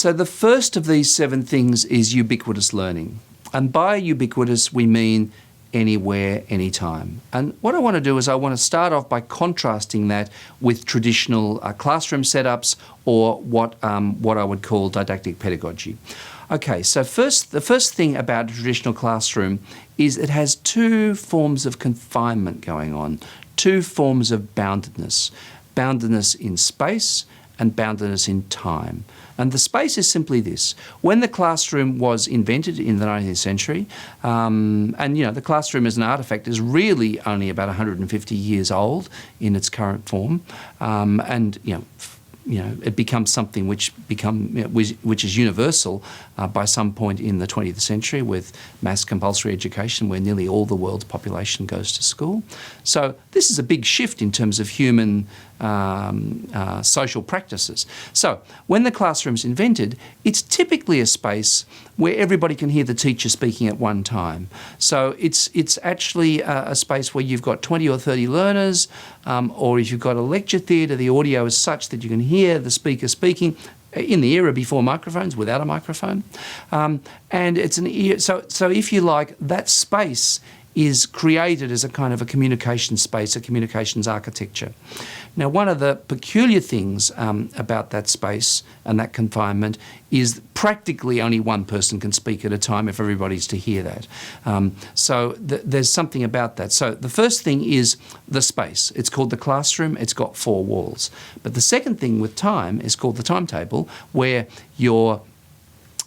So the first of these 7 things is ubiquitous learning. And by ubiquitous, we mean anywhere, anytime. And what I want to do is I want to start off by contrasting that with traditional classroom setups or what I would call didactic pedagogy. Okay, so the first thing about a traditional classroom is it has 2 forms of confinement going on, 2 forms of boundedness. Boundedness in space and boundedness in time. And the space is simply this. When the classroom was invented in the 19th century, and the classroom as an artefact is really only about 150 years old in its current form, it becomes something which is universal by some point in the 20th century with mass compulsory education where nearly all the world's population goes to school. So this is a big shift in terms of human social practices. So when the classroom's invented, it's typically a space where everybody can hear the teacher speaking at one time. So it's actually a space where you've got 20 or 30 learners, or if you've got a lecture theatre, the audio is such that you can hear the speaker speaking in the era before microphones, without a microphone. And it's so if you like, that space is created as a kind of a communication space, a communications architecture. Now, one of the peculiar things about that space and that confinement is practically only one person can speak at a time if everybody's to hear that. So there's something about that. So the first thing is the space. It's called the classroom. It's got 4 walls. But the second thing with time is called the timetable, where your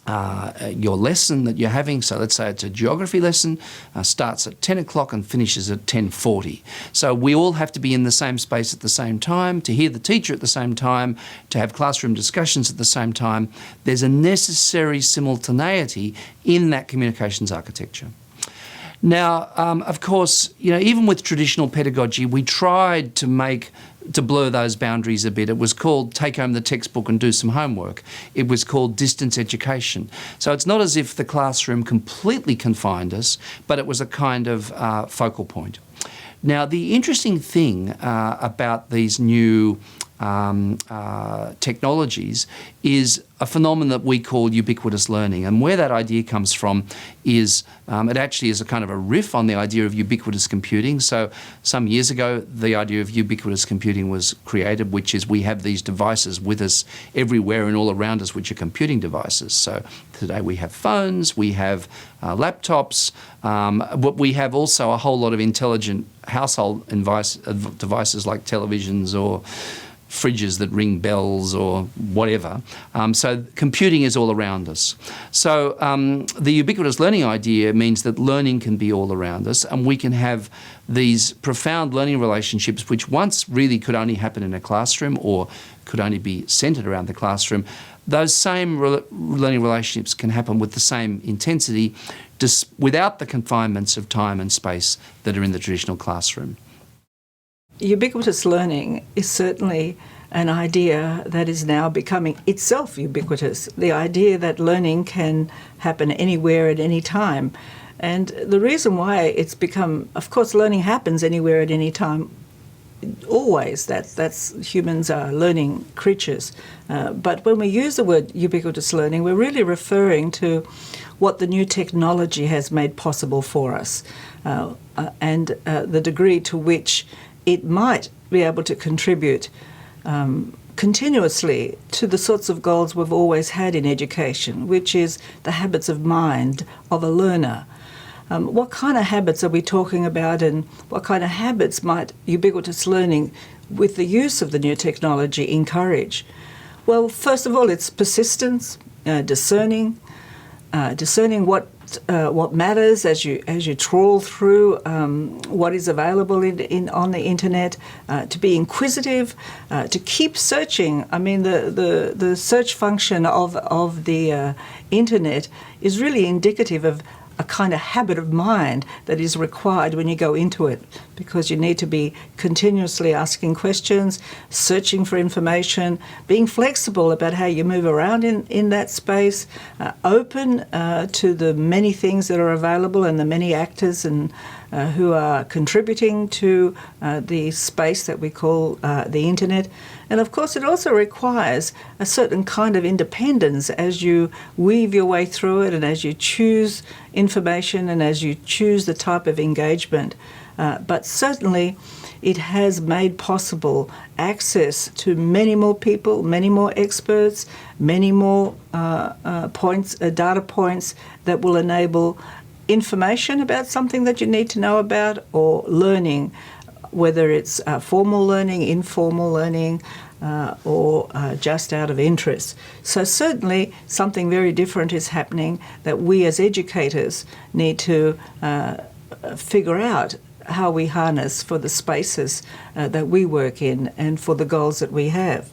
lesson that you're having, so let's say it's a geography lesson, starts at 10 o'clock and finishes at 10:40. So we all have to be in the same space at the same time, to hear the teacher at the same time, to have classroom discussions at the same time. There's a necessary simultaneity in that communications architecture. Now, of course, even with traditional pedagogy, we tried to blur those boundaries a bit. It was called take home the textbook and do some homework. It was called distance education. So it's not as if the classroom completely confined us, but it was a kind of focal point. Now, the interesting thing about these new technologies is a phenomenon that we call ubiquitous learning. And where that idea comes from is it actually is a kind of a riff on the idea of ubiquitous computing. So some years ago, the idea of ubiquitous computing was created, which is we have these devices with us everywhere and all around us, which are computing devices. So today we have phones, we have laptops, but we have also a whole lot of intelligent household devices like televisions or fridges that ring bells or whatever. So computing is all around us. So the ubiquitous learning idea means that learning can be all around us, and we can have these profound learning relationships which once really could only happen in a classroom or could only be centred around the classroom. Those same learning relationships can happen with the same intensity without the confinements of time and space that are in the traditional classroom. Ubiquitous learning is certainly an idea that is now becoming itself ubiquitous, the idea that learning can happen anywhere at any time. And the reason why it's become, of course, learning happens anywhere at any time, always. That's humans are learning creatures. But when we use the word ubiquitous learning, we're really referring to what the new technology has made possible for us and the degree to which it might be able to contribute continuously to the sorts of goals we've always had in education, which is the habits of mind of a learner. What kind of habits are we talking about, and what kind of habits might ubiquitous learning with the use of the new technology encourage? Well, first of all, it's persistence, discerning what matters as you trawl through what is available on the internet, to be inquisitive, to keep searching. I mean, the search function of the internet is really indicative a kind of habit of mind that is required when you go into it, because you need to be continuously asking questions, searching for information, being flexible about how you move around in that space, open to the many things that are available and the many actors and who are contributing to the space that we call the internet. And of course, it also requires a certain kind of independence as you weave your way through it and as you choose information and as you choose the type of engagement. But certainly, it has made possible access to many more people, many more experts, many more data points that will enable information about something that you need to know about, or learning, whether it's formal learning, informal learning, or just out of interest. So certainly something very different is happening that we as educators need to figure out how we harness for the spaces that we work in and for the goals that we have.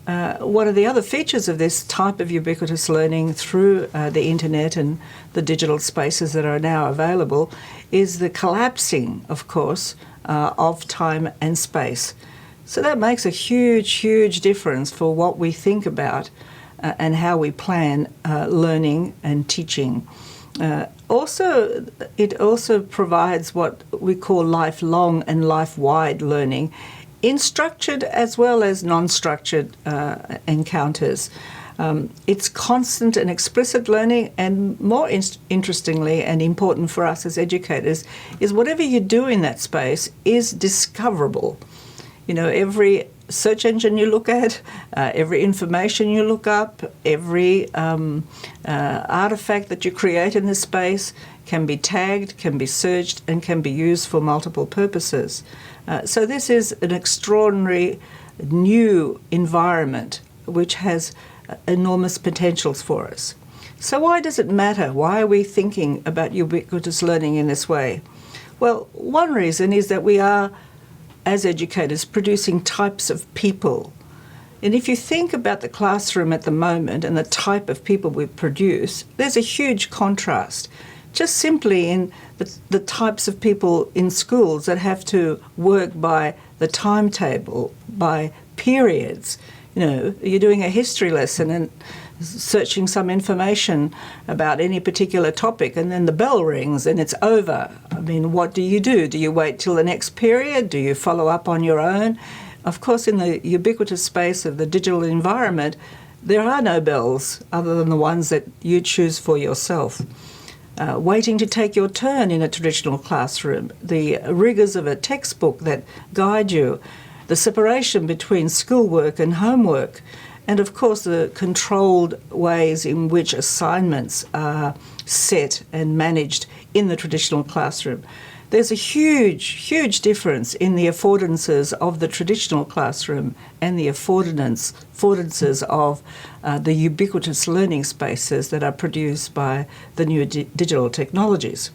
One of the other features of this type of ubiquitous learning through the internet and the digital spaces that are now available is the collapsing, of course, of time and space. So that makes a huge, huge difference for what we think about and how we plan learning and teaching. It also provides what we call lifelong and life-wide learning in structured as well as non-structured encounters. It's constant and explicit learning, and more interestingly and important for us as educators is whatever you do in that space is discoverable. You know, every search engine you look at, every information you look up, every artifact that you create in this space can be tagged, can be searched, and can be used for multiple purposes. So this is an extraordinary new environment which has enormous potentials for us. So why does it matter? Why are we thinking about ubiquitous learning in this way? Well, one reason is that we are, as educators, producing types of people. And if you think about the classroom at the moment and the type of people we produce, there's a huge contrast. Just simply in the types of people in schools that have to work by the timetable, by periods. You know, you're doing a history lesson and searching some information about any particular topic, and then the bell rings and it's over. I mean, what do? Do you wait till the next period? Do you follow up on your own? Of course, in the ubiquitous space of the digital environment, there are no bells other than the ones that you choose for yourself. Waiting to take your turn in a traditional classroom, the rigours of a textbook that guide you, the separation between schoolwork and homework, and of course the controlled ways in which assignments are set and managed in the traditional classroom. There's a huge, huge difference in the affordances of the traditional classroom and the affordances of the ubiquitous learning spaces that are produced by the new digital technologies.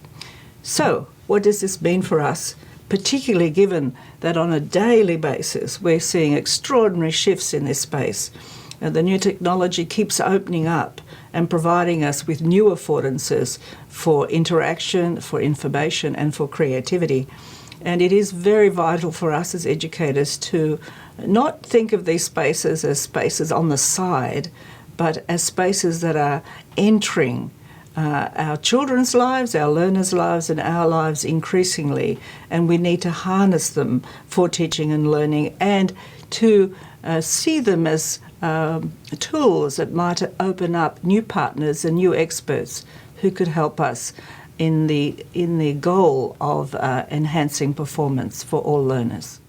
So, what does this mean for us, particularly given that on a daily basis we're seeing extraordinary shifts in this space? The new technology keeps opening up and providing us with new affordances for interaction, for information, and for creativity. And it is very vital for us as educators to not think of these spaces as spaces on the side, but as spaces that are entering our children's lives, our learners' lives, and our lives increasingly. And we need to harness them for teaching and learning, and to see them as tools that might open up new partners and new experts who could help us in the goal of enhancing performance for all learners.